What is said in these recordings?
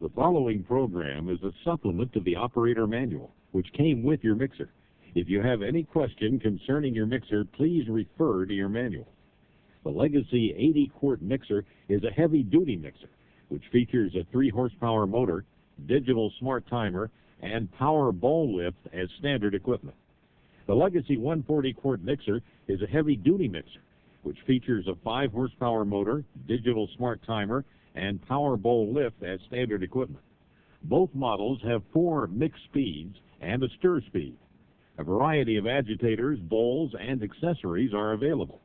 The following program is a supplement to the operator manual, which came with your mixer. If you have any question concerning your mixer, please refer to your manual. The Legacy 80-quart mixer is a heavy-duty mixer, which features a 3-horsepower motor, digital smart timer, and power bowl lift as standard equipment. The Legacy 140-quart mixer is a heavy-duty mixer, which features a 5-horsepower motor, digital smart timer, and power bowl lift as standard equipment. Both models have 4 mix speeds and a stir speed. A variety of agitators, bowls, and accessories are available.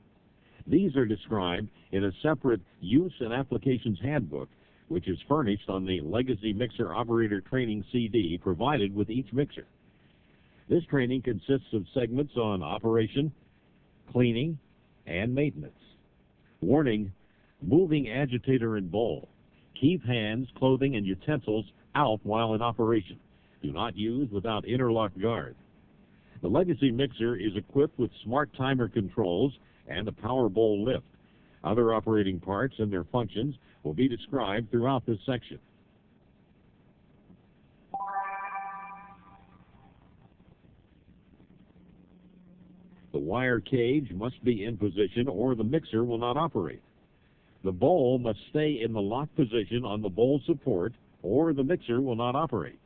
These are described in a separate Use and Applications Handbook, which is furnished on the Legacy Mixer Operator Training CD provided with each mixer. This training consists of segments on operation, cleaning, and maintenance. Warning: moving agitator and bowl. Keep hands, clothing, and utensils out while in operation. Do not use without interlock guard. The Legacy mixer is equipped with smart timer controls and a power bowl lift. Other operating parts and their functions will be described throughout this section. The wire cage must be in position or the mixer will not operate. The bowl must stay in the lock position on the bowl support or the mixer will not operate.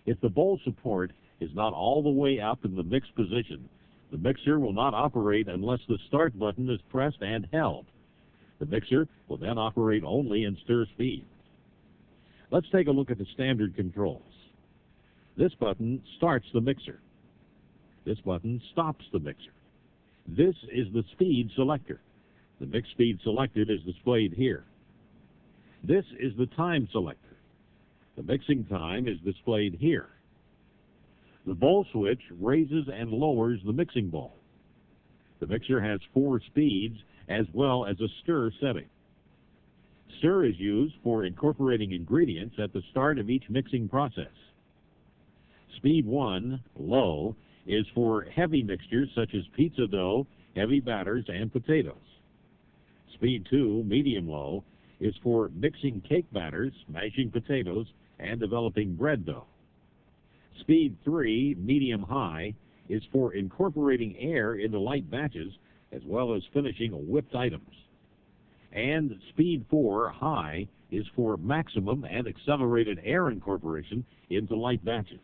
If the bowl support is not all the way up in the mix position, the mixer will not operate unless the start button is pressed and held. The mixer will then operate only in stir speed. Let's take a look at the standard controls. This button starts the mixer. This button stops the mixer. This is the speed selector. The mix speed selected is displayed here. This is the time selector. The mixing time is displayed here. The bowl switch raises and lowers the mixing bowl. The mixer has 4 speeds as well as a stir setting. Stir is used for incorporating ingredients at the start of each mixing process. Speed 1, low, is for heavy mixtures such as pizza dough, heavy batters, and potatoes. Speed 2, medium-low, is for mixing cake batters, mashing potatoes, and developing bread dough. Speed 3, medium-high, is for incorporating air into light batches as well as finishing whipped items. And Speed 4, high, is for maximum and accelerated air incorporation into light batches.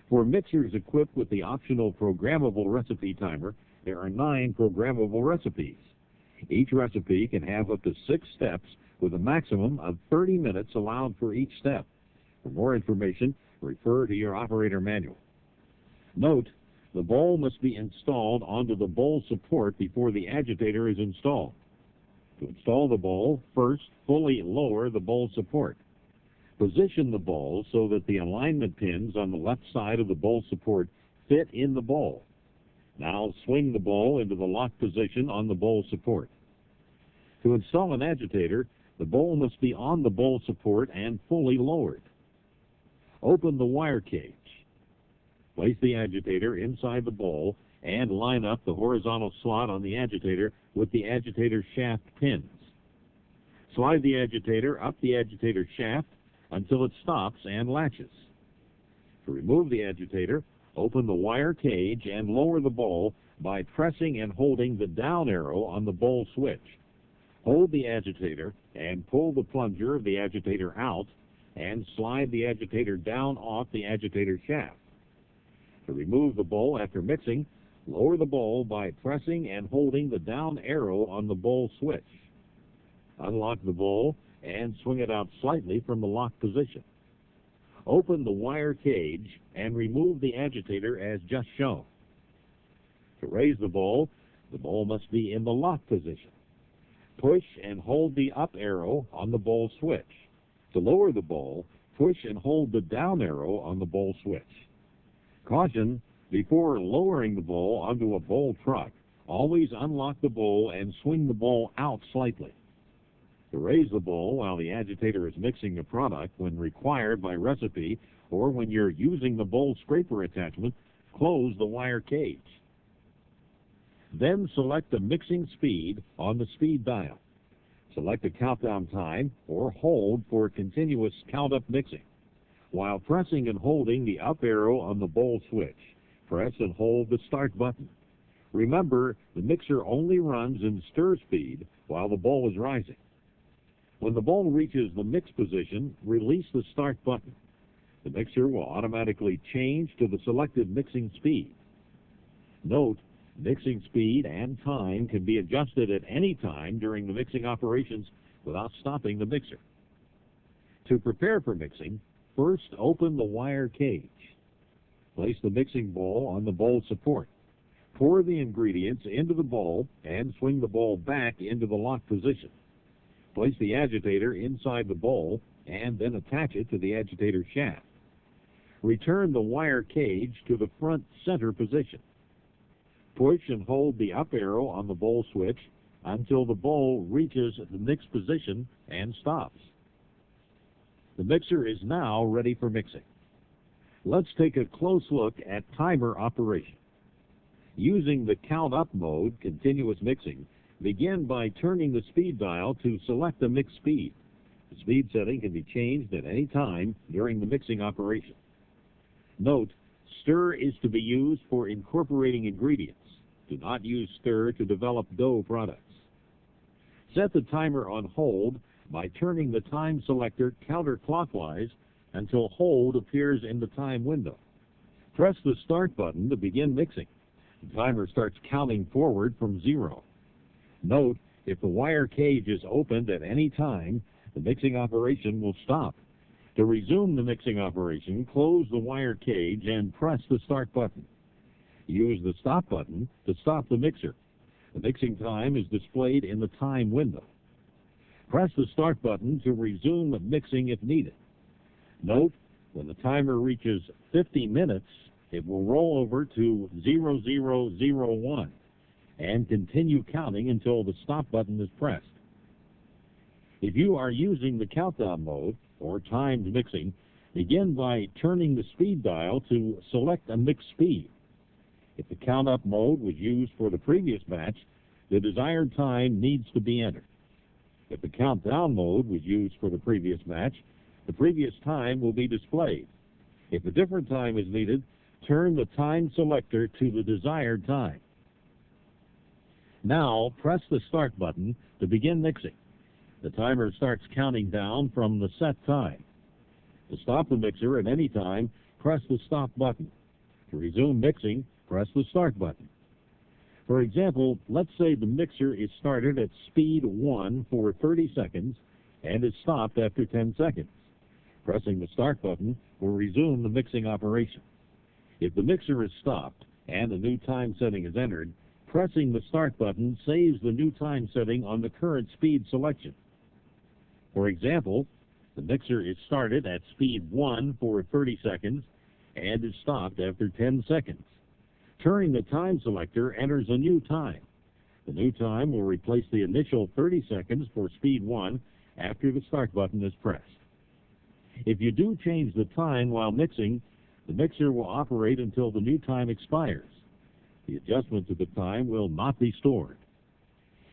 For mixers equipped with the optional programmable recipe timer, there are 9 programmable recipes. Each recipe can have up to 6 steps with a maximum of 30 minutes allowed for each step. For more information, refer to your operator manual. Note: the bowl must be installed onto the bowl support before the agitator is installed. To install the bowl, first fully lower the bowl support. Position the bowl so that the alignment pins on the left side of the bowl support fit in the bowl. Now swing the bowl into the lock position on the bowl support. To install an agitator, the bowl must be on the bowl support and fully lowered. Open the wire cage. Place the agitator inside the bowl and line up the horizontal slot on the agitator with the agitator shaft pins. Slide the agitator up the agitator shaft until it stops and latches. To remove the agitator, open the wire cage and lower the bowl by pressing and holding the down arrow on the bowl switch. Hold the agitator and pull the plunger of the agitator out and slide the agitator down off the agitator shaft. To remove the bowl after mixing, lower the bowl by pressing and holding the down arrow on the bowl switch. Unlock the bowl and swing it out slightly from the lock position. Open the wire cage and remove the agitator as just shown. To raise the bowl must be in the lock position. Push and hold the up arrow on the bowl switch. To lower the bowl, push and hold the down arrow on the bowl switch. Caution: before lowering the bowl onto a bowl truck, always unlock the bowl and swing the bowl out slightly. To raise the bowl while the agitator is mixing a product when required by recipe or when you're using the bowl scraper attachment, close the wire cage. Then select the mixing speed on the speed dial. Select a countdown time or hold for continuous count-up mixing. While pressing and holding the up arrow on the bowl switch, press and hold the start button. Remember, the mixer only runs in stir speed while the bowl is rising. When the bowl reaches the mix position, release the start button. The mixer will automatically change to the selected mixing speed. Note, mixing speed and time can be adjusted at any time during the mixing operations without stopping the mixer. To prepare for mixing, first open the wire cage. Place the mixing bowl on the bowl support. Pour the ingredients into the bowl and swing the bowl back into the lock position. Place the agitator inside the bowl and then attach it to the agitator shaft. Return the wire cage to the front center position. Push and hold the up arrow on the bowl switch until the bowl reaches the mix position and stops. The mixer is now ready for mixing. Let's take a close look at timer operation. Using the count-up mode, continuous mixing, begin by turning the speed dial to select the mix speed. The speed setting can be changed at any time during the mixing operation. Note, stir is to be used for incorporating ingredients. Do not use stir to develop dough products. Set the timer on hold by turning the time selector counterclockwise until hold appears in the time window. Press the start button to begin mixing. The timer starts counting forward from 0. Note, if the wire cage is opened at any time, the mixing operation will stop. To resume the mixing operation, close the wire cage and press the start button. Use the stop button to stop the mixer. The mixing time is displayed in the time window. Press the start button to resume mixing if needed. Note, when the timer reaches 50 minutes, it will roll over to 0001 and continue counting until the stop button is pressed. If you are using the countdown mode or timed mixing, begin by turning the speed dial to select a mix speed. If the count-up mode was used for the previous batch, the desired time needs to be entered. If the countdown mode was used for the previous batch, the previous time will be displayed. If a different time is needed, turn the time selector to the desired time. Now, press the start button to begin mixing. The timer starts counting down from the set time. To stop the mixer at any time, press the stop button. To resume mixing, press the start button. For example, let's say the mixer is started at speed 1 for 30 seconds and is stopped after 10 seconds. Pressing the start button will resume the mixing operation. If the mixer is stopped and a new time setting is entered, pressing the start button saves the new time setting on the current speed selection. For example, the mixer is started at speed 1 for 30 seconds and is stopped after 10 seconds. Turning the time selector enters a new time. The new time will replace the initial 30 seconds for speed 1 after the start button is pressed. If you do change the time while mixing, the mixer will operate until the new time expires. The adjustment to the time will not be stored.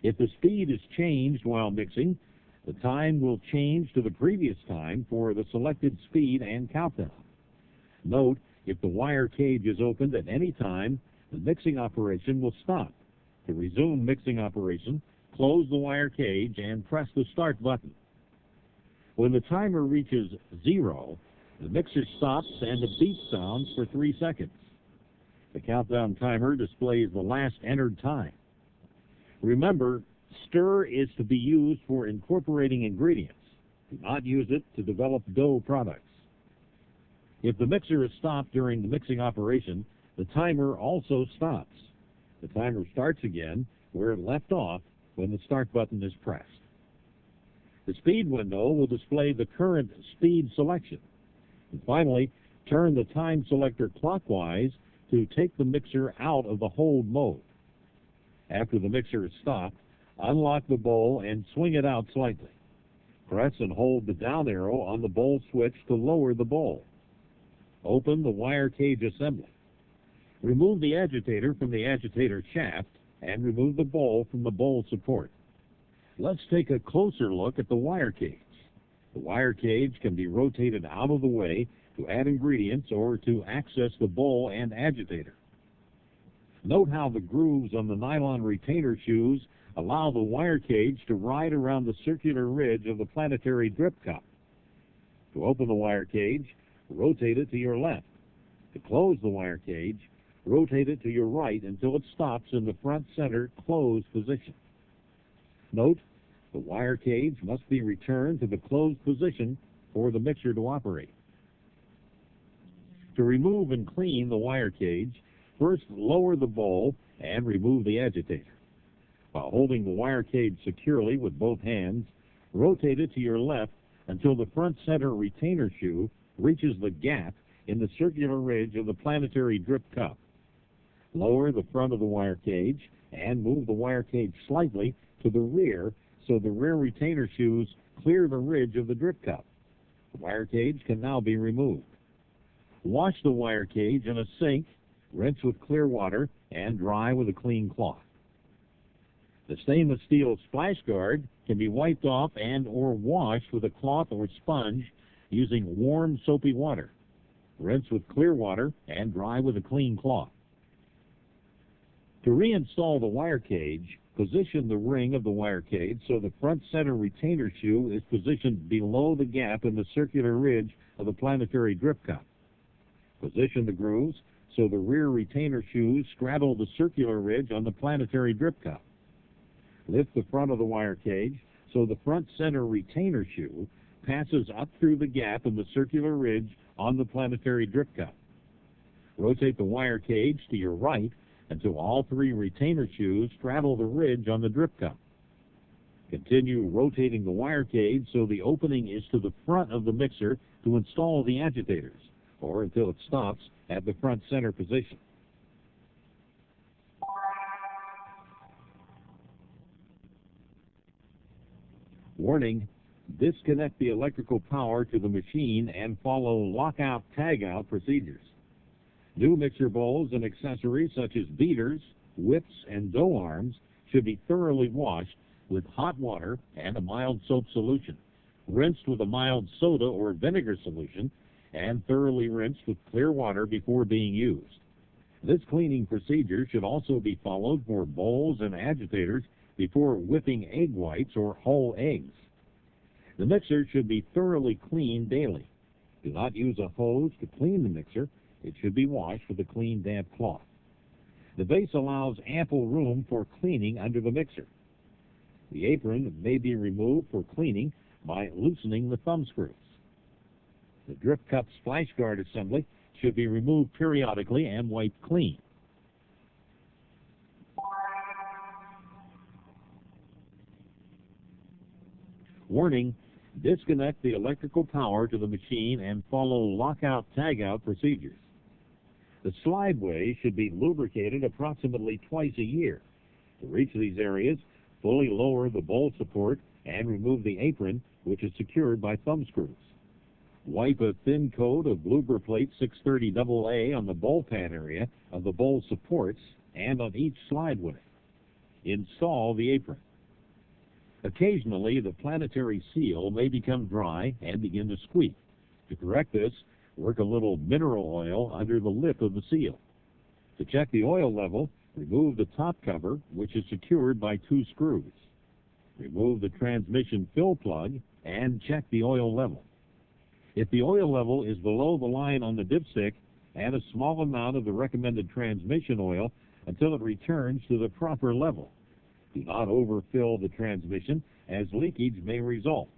If the speed is changed while mixing, the time will change to the previous time for the selected speed and countdown. Note, if the wire cage is opened at any time, the mixing operation will stop. To resume mixing operation, close the wire cage and press the start button. When the timer reaches 0, the mixer stops and a beep sounds for 3 seconds. The countdown timer displays the last entered time. Remember, stir is to be used for incorporating ingredients. Do not use it to develop dough products. If the mixer is stopped during the mixing operation, the timer also stops. The timer starts again where it left off when the start button is pressed. The speed window will display the current speed selection. And finally, turn the time selector clockwise to take the mixer out of the hold mode. After the mixer is stopped, unlock the bowl and swing it out slightly. Press and hold the down arrow on the bowl switch to lower the bowl. Open the wire cage assembly. Remove the agitator from the agitator shaft and remove the bowl from the bowl support. Let's take a closer look at the wire cage. The wire cage can be rotated out of the way to add ingredients or to access the bowl and agitator. Note how the grooves on the nylon retainer shoes allow the wire cage to ride around the circular ridge of the planetary drip cup. To open the wire cage, rotate it to your left. To close the wire cage, rotate it to your right until it stops in the front center closed position. Note, the wire cage must be returned to the closed position for the mixer to operate. To remove and clean the wire cage, first lower the bowl and remove the agitator. While holding the wire cage securely with both hands, rotate it to your left until the front center retainer shoe reaches the gap in the circular ridge of the planetary drip cup. Lower the front of the wire cage and move the wire cage slightly to the rear so the rear retainer shoes clear the ridge of the drip cup. The wire cage can now be removed. Wash the wire cage in a sink, rinse with clear water, and dry with a clean cloth. The stainless steel splash guard can be wiped off and or washed with a cloth or sponge using warm soapy water. Rinse with clear water and dry with a clean cloth. To reinstall the wire cage, position the ring of the wire cage so the front center retainer shoe is positioned below the gap in the circular ridge of the planetary drip cup. Position the grooves so the rear retainer shoes straddle the circular ridge on the planetary drip cup. Lift the front of the wire cage so the front center retainer shoe passes up through the gap in the circular ridge on the planetary drip cup. Rotate the wire cage to your right until all three retainer shoes straddle the ridge on the drip cup. Continue rotating the wire cage so the opening is to the front of the mixer to install the agitators, or until it stops at the front center position. Warning, disconnect the electrical power to the machine and follow lockout-tagout procedures. New mixer bowls and accessories such as beaters, whips, and dough arms should be thoroughly washed with hot water and a mild soap solution, rinsed with a mild soda or vinegar solution, and thoroughly rinsed with clear water before being used. This cleaning procedure should also be followed for bowls and agitators before whipping egg whites or whole eggs. The mixer should be thoroughly cleaned daily. Do not use a hose to clean the mixer. It should be washed with a clean, damp cloth. The base allows ample room for cleaning under the mixer. The apron may be removed for cleaning by loosening the thumb screws. The drip cup splash guard assembly should be removed periodically and wiped clean. Warning, disconnect the electrical power to the machine and follow lockout-tagout procedures. The slideway should be lubricated approximately twice a year. To reach these areas, fully lower the bowl support and remove the apron, which is secured by thumb screws. Wipe a thin coat of Blooper Plate 630 AA on the bowl pan area of the bowl supports and on each slideway. Install the apron. Occasionally, the planetary seal may become dry and begin to squeak. To correct this, work a little mineral oil under the lip of the seal. To check the oil level, remove the top cover, which is secured by two screws. Remove the transmission fill plug and check the oil level. If the oil level is below the line on the dipstick, add a small amount of the recommended transmission oil until it returns to the proper level. Do not overfill the transmission, as leakage may result.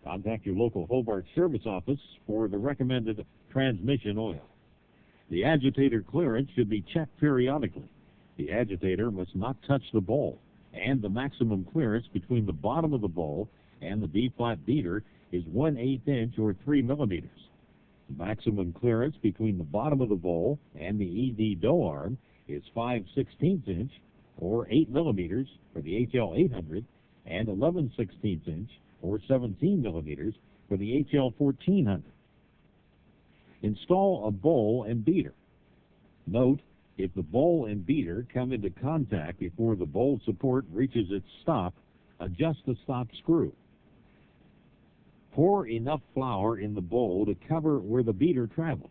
Contact your local Hobart service office for the recommended transmission oil. The agitator clearance should be checked periodically. The agitator must not touch the bowl, and the maximum clearance between the bottom of the bowl and the B-flat beater is 1/8 inch or 3 millimeters. The maximum clearance between the bottom of the bowl and the ED dough arm is 5/16 inch or 8 millimeters for the HL 800 and 11/16 inch or 17 millimeters for the HL 1400. Install a bowl and beater. Note, if the bowl and beater come into contact before the bowl support reaches its stop, Adjust the stop screw. Pour enough flour in the bowl to cover where the beater travels.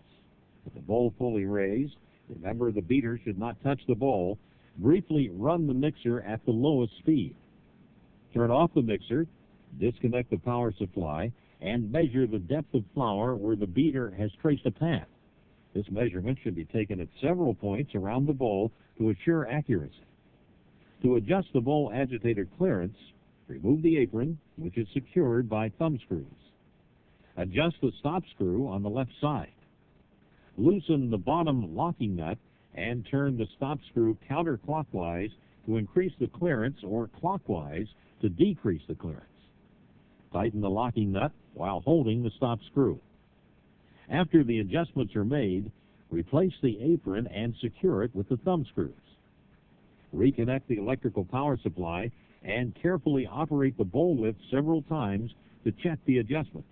With the bowl fully raised, remember the beater should not touch the bowl. Briefly run the mixer at the lowest speed. Turn off the mixer, disconnect the power supply, and measure the depth of flour where the beater has traced a path. This measurement should be taken at several points around the bowl to assure accuracy. To adjust the bowl agitator clearance, remove the apron, which is secured by thumb screws. Adjust the stop screw on the left side. Loosen the bottom locking nut and turn the stop screw counterclockwise to increase the clearance or clockwise to decrease the clearance. Tighten the locking nut while holding the stop screw. After the adjustments are made, replace the apron and secure it with the thumb screws. Reconnect the electrical power supply and carefully operate the bowl lift several times to check the adjustment.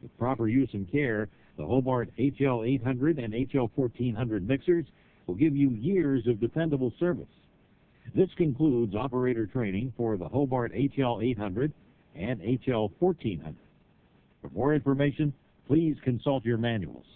With proper use and care, the Hobart HL800 and HL1400 mixers will give you years of dependable service. This concludes operator training for the Hobart HL800 and HL1400. For more information, please consult your manuals.